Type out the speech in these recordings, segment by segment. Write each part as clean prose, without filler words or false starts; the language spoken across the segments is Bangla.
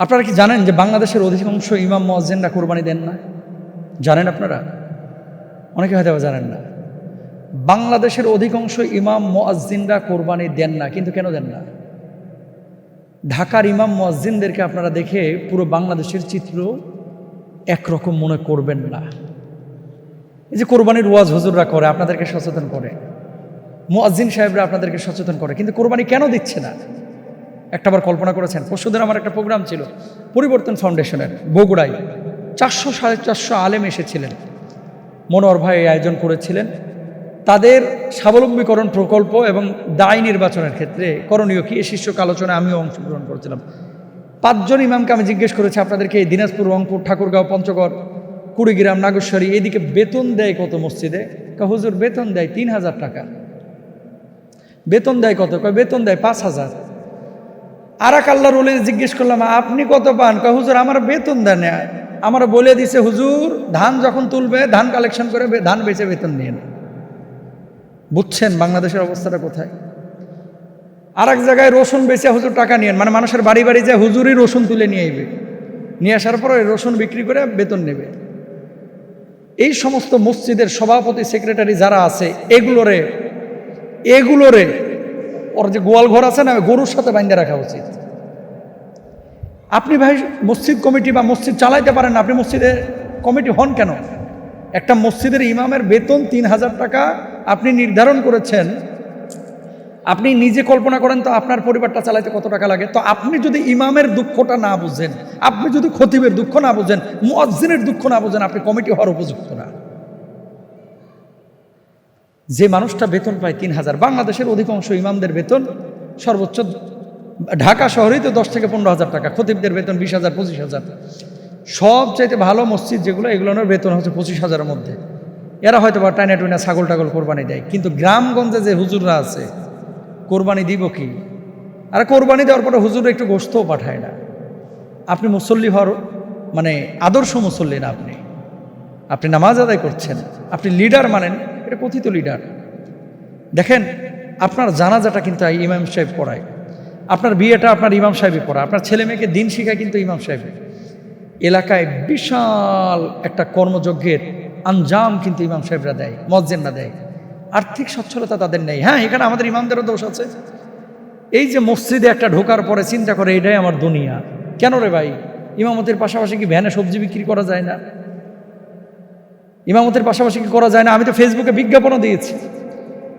আপনারা কি জানেন যে বাংলাদেশের অধিকাংশ ইমাম মুয়াজ্জিনরা কোরবানি দেন না? জানেন আপনারা? অনেকে হয়তো জানেন না। বাংলাদেশের অধিকাংশ ইমাম মুয়াজ্জিনরা কোরবানি দেন না। কিন্তু কেন দেন না? ঢাকার ইমাম মুয়াজ্জিনদেরকে আপনারা দেখে পুরো বাংলাদেশের চিত্র একরকম মনে করবেন না। এই যে কোরবানির ওয়াজ হুজুররা করে, আপনাদেরকে সচেতন করে, মুয়াজ্জিন সাহেবরা আপনাদেরকে সচেতন করে, কিন্তু কোরবানি কেন দিচ্ছে না? একটাবার কল্পনা করেছেন? পরশুদিন আমার একটা প্রোগ্রাম ছিল পরিবর্তন ফাউন্ডেশনের বগুড়ায়, 400-450 আলেম এসেছিলেন। মনোহর ভাই আয়োজন করেছিলেন। তাদের স্বাবলম্বীকরণ প্রকল্প এবং দায় নির্বাচনের ক্ষেত্রে করণীয় কি, এই শীর্ষক আলোচনায় আমিও অংশগ্রহণ করেছিলাম। 5 জন ইমামকে আমি জিজ্ঞেস করেছি, আপনাদেরকে এই দিনাজপুর, রংপুর, ঠাকুরগাঁও, পঞ্চগড়, কুড়িগ্রাম, নাগেশ্বরী এদিকে বেতন দেয় কত মসজিদে? হুজুর বেতন দেয় 3000 টাকা। বেতন দেয় কত? বেতন দেয় 5000। আর এক আল্লাহর ওলি জিজ্ঞেস করলাম, আপনি কত পান? হুজুর আমার বেতন দেন না, আমার বলে দিছে হুজুর ধান যখন তুলবে ধান কালেকশন করে ধান বেচে বেতন নিয়ে না। বুঝছেন বাংলাদেশের অবস্থাটা কোথায়? আর এক জায়গায় রসুন বেচে হুজুর টাকা নিয়েন, মানে মানুষের বাড়ি বাড়ি যায় হুজুরই রসুন তুলে নিয়ে আসবে, নিয়ে আসার পরে রসুন বিক্রি করে বেতন নেবে। এই সমস্ত মসজিদের সভাপতি সেক্রেটারি যারা আছে এগুলোরে ওর যে গোয়াল ঘর আছে না, গরুর সাথে বাইন্ধে রাখা উচিত। আপনি ভাই মসজিদ কমিটি বা মসজিদ চালাইতে পারেন না, আপনি মসজিদের কমিটি হন কেন? একটা মসজিদের ইমামের বেতন 3000 টাকা আপনি নির্ধারণ করেছেন। আপনি নিজে কল্পনা করেন তো আপনার পরিবারটা চালাইতে কত টাকা লাগে। তো আপনি যদি ইমামের দুঃখটা না বুঝেন, আপনি যদি খতিবের দুঃখ না বুঝেন, মুয়াজ্জিনের দুঃখ না বুঝেন, আপনি কমিটি হওয়ার উপযুক্ত না। যে মানুষটা বেতন পায় 3000, বাংলাদেশের অধিকাংশ ইমামদের বেতন সর্বোচ্চ ঢাকা শহরেই তো 10 থেকে 15,000 টাকা, খতিবদের বেতন 20,000, 25,000। সবচাইতে ভালো মসজিদ যেগুলো, এগুলোর বেতন হচ্ছে 25,000-এর মধ্যে। এরা হয়তো বা টাইনা টুইনা ছাগল টাগল কোরবানি দেয়, কিন্তু গ্রামগঞ্জে যে হুজুররা আছে কোরবানি দিব কি? আর কোরবানি দেওয়ার পরে হুজুররা একটু গোশতও পাঠায় না। আপনি মুসল্লি হওয়ার মানে আদর্শ মুসল্লি না, আপনি নামাজ আদায় করছেন, আপনি লিডার মানেন, এটা কথিত লিডার। দেখেন আপনার জানাজাটা কিন্তু ইমাম সাহেব পড়ায়, আপনার বিয়েটা আপনার ইমাম সাহেবই পড়ায়, আপনার ছেলে মেয়েকে দিন শিখায় কিন্তু ইমাম সাহেব। এলাকায় বিশাল একটা কর্মযজ্ঞের আঞ্জাম কিন্তু ইমাম সাহেবরা দেয়, মুয়াজ্জিনরা দেয়। আর্থিক সচ্ছলতা তাদের নেই। হ্যাঁ, এখানে আমাদের ইমামদেরও দোষ আছে। এই যে মসজিদে একটা ঢোকার পরে চিন্তা করে এটাই আমার দুনিয়া। কেন রে ভাই, ইমামতের পাশাপাশি কি ভ্যানে সবজি বিক্রি করা যায় না? ইমামতের পাশাপাশি কি করা যায় না? আমি তো ফেসবুকে বিজ্ঞাপনও দিয়েছি,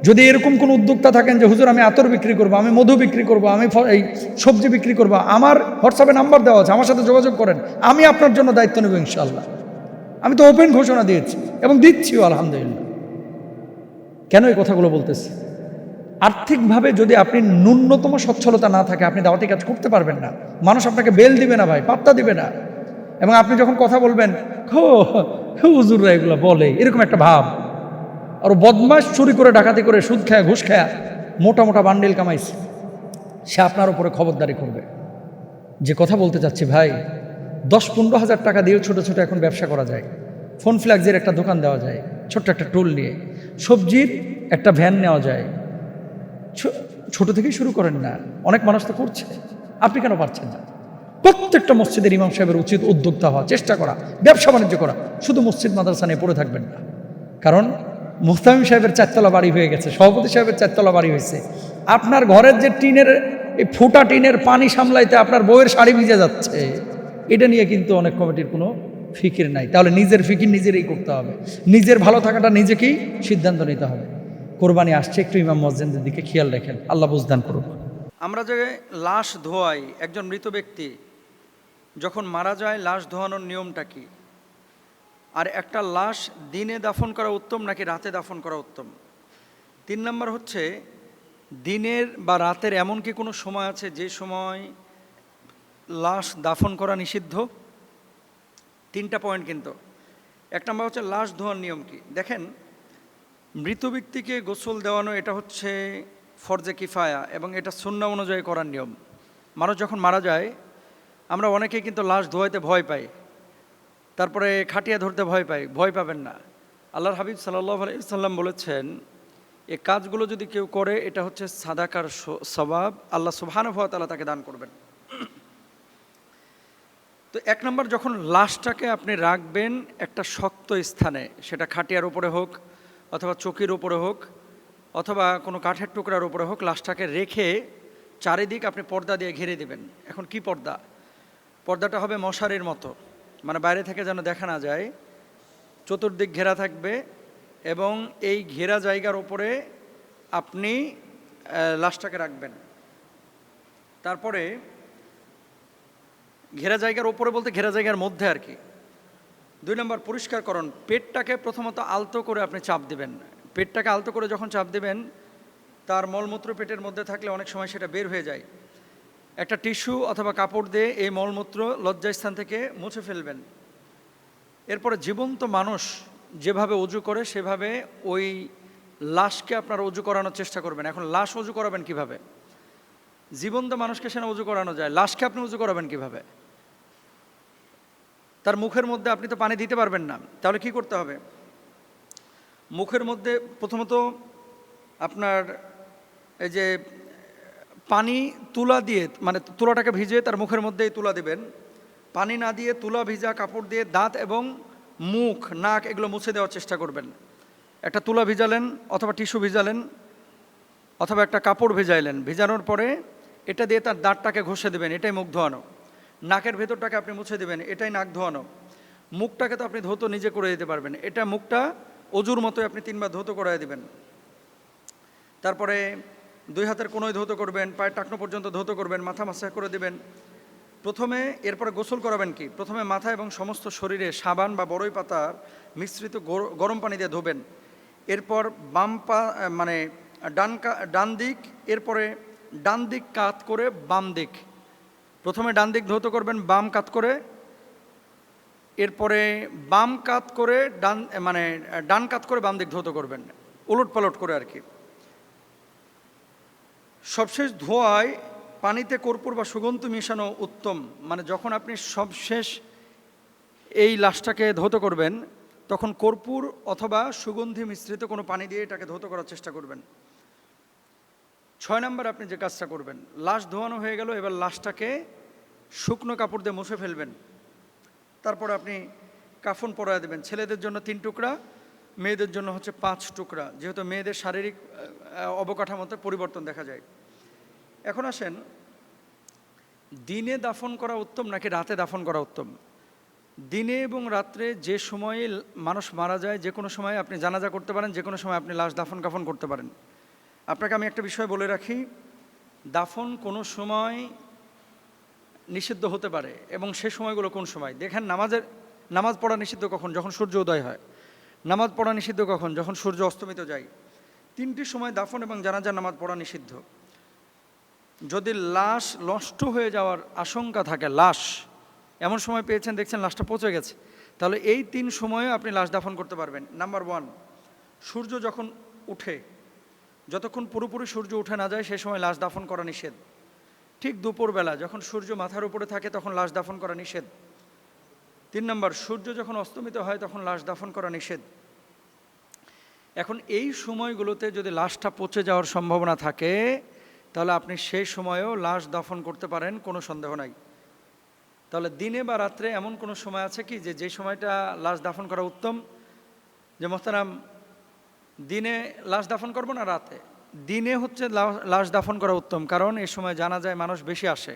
যদি এরকম কোনো উদ্যোক্তা থাকেন যে হুজুর আমি আতর বিক্রি করবো, আমি মধু বিক্রি করবো, আমি এই সবজি বিক্রি করবো, আমার হোয়াটসঅ্যাপে নাম্বার দেওয়া আছে, আমার সাথে যোগাযোগ করেন, আমি আপনার জন্য দায়িত্ব নেব ইনশাআল্লাহ। আমি তো ওপেন ঘোষণা দিয়েছি এবং দিচ্ছিও আলহামদুলিল্লাহ। কেন এই কথাগুলো বলতেছি? আর্থিকভাবে যদি আপনি ন্যূনতম সচ্ছলতা না থাকে, আপনি দাওয়াতি কাজ করতে পারবেন না। মানুষ আপনাকে বেল দিবে না ভাই, পাত্তা দিবে না। এবং আপনি যখন কথা বলবেন, হুজুররা এগুলো বলে, এরকম একটা ভাব। আর বদমাশ চুরি করে, ডাকাতি করে, সুদ খায়, ঘুষ খায়, মোটা মোটা বান্ডিল কামাইছে, সে আপনার উপরে খবরদারি করবে। যে কথা বলতে চাচ্ছি ভাই, 10-15 হাজার টাকা দিয়েও ছোটো ছোটো এখন ব্যবসা করা যায়। ফোন ফ্ল্যাক্সের একটা দোকান দেওয়া যায়, ছোট্ট একটা টুল নিয়ে সবজির একটা ভ্যান নেওয়া যায়। ছোট থেকেই শুরু করেন না, অনেক মানুষ তো করছে, আপনি কেন পারছেন না? প্রত্যেকটা মসজিদের ইমাম সাহেবের উচিত উদ্যোক্তা হওয়া, চেষ্টা করা, ব্যবসা বাণিজ্য করা। শুধু মসজিদ মাদ্রাসা নিয়ে পড়ে থাকবেন না। কারণ মুহতামিম সাহেবের 4তলা বাড়ি হয়ে গেছে, সভাপতি সাহেবের 4তলা বাড়ি হয়েছে। আপনার ঘরের যে টিনের, এই ফুটা টিনের পানি সামলাইতে আপনার বউয়ের শাড়ি ভিজে যাচ্ছে, এটা নিয়ে কিন্তু অনেক কমিটির কোনো ফিকির নাই। তাহলে নিজের ফিকির নিজেরই করতে হবে, নিজের ভালো থাকাটা নিজেকেই সিদ্ধান্ত নিতে হবে। কোরবানি আসছে, একটু ইমাম মুয়াজ্জিনদের দিকে খেয়াল রাখেন, আল্লাহ বুঝদান করুন। আমরা যে লাশ ধোয়াই, একজন মৃত ব্যক্তি যখন মারা যায় লাশ ধোয়ানোর নিয়মটা কি? আর একটা লাশ দিনে দাফন করা উত্তম নাকি রাতে দাফন করা উত্তম? 3 নম্বর হচ্ছে, দিনের বা রাতের এমন কি কোনো সময় আছে যে সময় লাশ দাফন করা নিষিদ্ধ? 3টা পয়েন্ট কিন্তু। 1 নম্বর হচ্ছে লাশ ধোয়ার নিয়ম কি। দেখেন, মৃত ব্যক্তিকে গোসল দেওয়ানো এটা হচ্ছে ফরজে কিফায়া এবং এটা সুন্নাহ অনুযায়ী করার নিয়ম। মানুষ যখন মারা যায় আমরা অনেকেই কিন্তু লাশ ধোয়াইতে ভয় পাই, তারপরে খাটিয়া ধরতে ভয় পাই। ভয় পাবেন না। আল্লাহর হাবিব সাল্লাল্লাহু আলাইহি ওয়াসাল্লাম বলেছেন, এই কাজগুলো যদি কেউ করে এটা হচ্ছে সাদাকার সওয়াব, আল্লাহ সুবহানাহু ওয়া তাআলা তাকে দান করবেন। তো 1 নম্বর, যখন লাশটাকে আপনি রাখবেন একটা শক্ত স্থানে, সেটা খাটিয়ার উপরে হোক অথবা চকির উপরে হোক অথবা কোনো কাঠের টুকরার উপরে হোক, লাশটাকে রেখে চারিদিক আপনি পর্দা দিয়ে ঘিরে দিবেন। এখন কি পর্দা? পর্দাটা হবে মশারির মতো, মানে বাইরে থেকে যেন দেখা না যায়, চতুর্দিক ঘেরা থাকবে এবং এই ঘেরা জায়গার উপরে আপনি লাশটাকে রাখবেন। তারপরে ঘেরা জায়গার উপরে বলতে ঘেরা জায়গার মধ্যে আর কি। 2 নম্বর, পরিষ্কারকরণ। পেটটাকে প্রথমত আলতো করে আপনি চাপ দিবেন। পেটটাকে আলতো করে যখন চাপ দিবেন, তার মলমূত্র পেটের মধ্যে থাকলে অনেক সময় সেটা বের হয়ে যায়। একটা টিস্যু অথবা কাপড় দিয়ে এই মলমূত্র লজ্জাস্থান থেকে মুছে ফেলবেন। এরপরে জীবন্ত মানুষ যেভাবে অজু করে সেভাবে ওই লাশকে আপনারা অজু করানোর চেষ্টা করবেন। এখন লাশ অজু করাবেন কিভাবে? জীবন্ত মানুষকে সেনা অজু করানো যায়, লাশকে আপনি অজু করাবেন কিভাবে? তার মুখের মধ্যে আপনি তো পানি দিতে পারবেন না, তাহলে কি করতে হবে? মুখের মধ্যে প্রথমত আপনার এই যে পানি তুলা দিয়ে, মানে তুলাটাকে ভিজিয়ে তার মুখের মধ্যেই তুলা দিবেন। পানি না দিয়ে তুলা ভিজা কাপড় দিয়ে দাঁত এবং মুখ, নাক এগুলো মুছে দেওয়ার চেষ্টা করবেন। একটা তুলা ভিজালেন অথবা টিস্যু ভিজালেন অথবা একটা কাপড় ভিজাইলেন, ভিজানোর পরে এটা দিয়ে তার দাঁতটাকে ঘষে দেবেন, এটাই মুখ ধোয়ানো। নাকের ভেতরটাকে আপনি মুছে দেবেন, এটাই নাক ধোয়ানো। মুখটাকে তো আপনি ধৌত নিজে করে দিতে পারবেন, এটা মুখটা অজুর মতোই আপনি 3 বার ধৌত করাই দেবেন। তারপরে 2 হাতের কোনোই ধৌত করবেন, পায়ের টাকনো পর্যন্ত ধৌত করবেন, মাথা মাসাজ করে দেবেন প্রথমে। এরপরে গোসল করাবেন কি? প্রথমে মাথা এবং সমস্ত শরীরে সাবান বা বড়ই পাতার মিশ্রিত গরম পানি দিয়ে ধোবেন। এরপর মানে ডান দিক, এরপরে ডান দিক কাত করে বাম দিক, প্রথমে ডান দিক ধৌত করবেন বাম কাত করে, এরপরে বাম কাত করে ডান কাত করে বাম দিক ধৌত করবেন, উলট পালট করে আর কি। সবশেষ ধোয়ায় পানিতে কর্পূর বা সুগন্ধি মিশানো উত্তম। মানে যখন আপনি সবশেষ এই লাশটাকে ধৌত করবেন, তখন কর্পূর অথবা সুগন্ধি মিশ্রিত কোনো পানি দিয়ে এটাকে ধৌত করার চেষ্টা করবেন। 6 নম্বর, আপনি যে কাজটা করবেন, লাশ ধোয়ানো হয়ে গেল, এবার লাশটাকে শুকনো কাপড় দিয়ে মুছে ফেলবেন। তারপর আপনি কাফন পরায় দেবেন। ছেলেদের জন্য 3 টুকরা, মেয়েদের জন্য হচ্ছে 5 টুকরা, যেহেতু মেয়েদের শারীরিক অবকাঠামোতে পরিবর্তন দেখা যায়। এখন আসেন, দিনে দাফন করা উত্তম নাকি রাতে দাফন করা উত্তম? দিনে এবং রাত্রে যে সময়ে মানুষ মারা যায়, যে কোনো সময় আপনি জানাজা করতে পারেন, যে কোনো সময় আপনি লাশ দাফন কাফন করতে পারেন। আপনাকে আমি একটা বিষয় বলে রাখি, দাফন কোনো সময় নিষিদ্ধ হতে পারে, এবং সে সময়গুলো কোন সময় দেখেন। নামাজ পড়া নিষিদ্ধ কখন? যখন সূর্য উদয় হয়। নামাজ পড়া নিষিদ্ধ কখন? যখন সূর্য অস্তমিত যায়। 3টি সময় দাফন এবং জানাজার নামাজ পড়া নিষিদ্ধ। যদি লাশ নষ্ট হয়ে যাওয়ার আশঙ্কা থাকে, লাশ এমন সময় পেয়েছেন দেখছেন লাশটা পচে গেছে, তাহলে এই 3 সময়ে আপনি লাশ দাফন করতে পারবেন। নাম্বার 1, সূর্য যখন উঠে, যতক্ষণ পুরোপুরি সূর্য উঠে না যায় সেই সময় লাশ দাফন করা নিষেধ। ঠিক দুপুরবেলা যখন সূর্য মাথার উপরে থাকে তখন লাশ দাফন করা নিষেধ। 3 নম্বর, সূর্য যখন অস্তমিত হয় তখন লাশ দাফন করা নিষেধ। এখন এই সময়গুলোতে যদি লাশটা পচে যাওয়ার সম্ভাবনা থাকে, তাহলে আপনি সেই সময়েও লাশ দাফন করতে পারেন, কোনো সন্দেহ নাই। তাহলে দিনে বা রাত্রে এমন কোনো সময় আছে কি যে সময়টা লাশ দাফন করা উত্তম? যে মোহতারাম, দিনে লাশ দাফন করবো না রাতে? দিনে হচ্ছে লাশ দাফন করা উত্তম, কারণ এই সময় জানা যায় মানুষ বেশি আসে,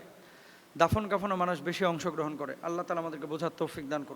দাফন কাফনও মানুষ বেশি অংশগ্রহণ করে। আল্লাহ তাআলা আমাদেরকে বোঝার তৌফিক দান করুন।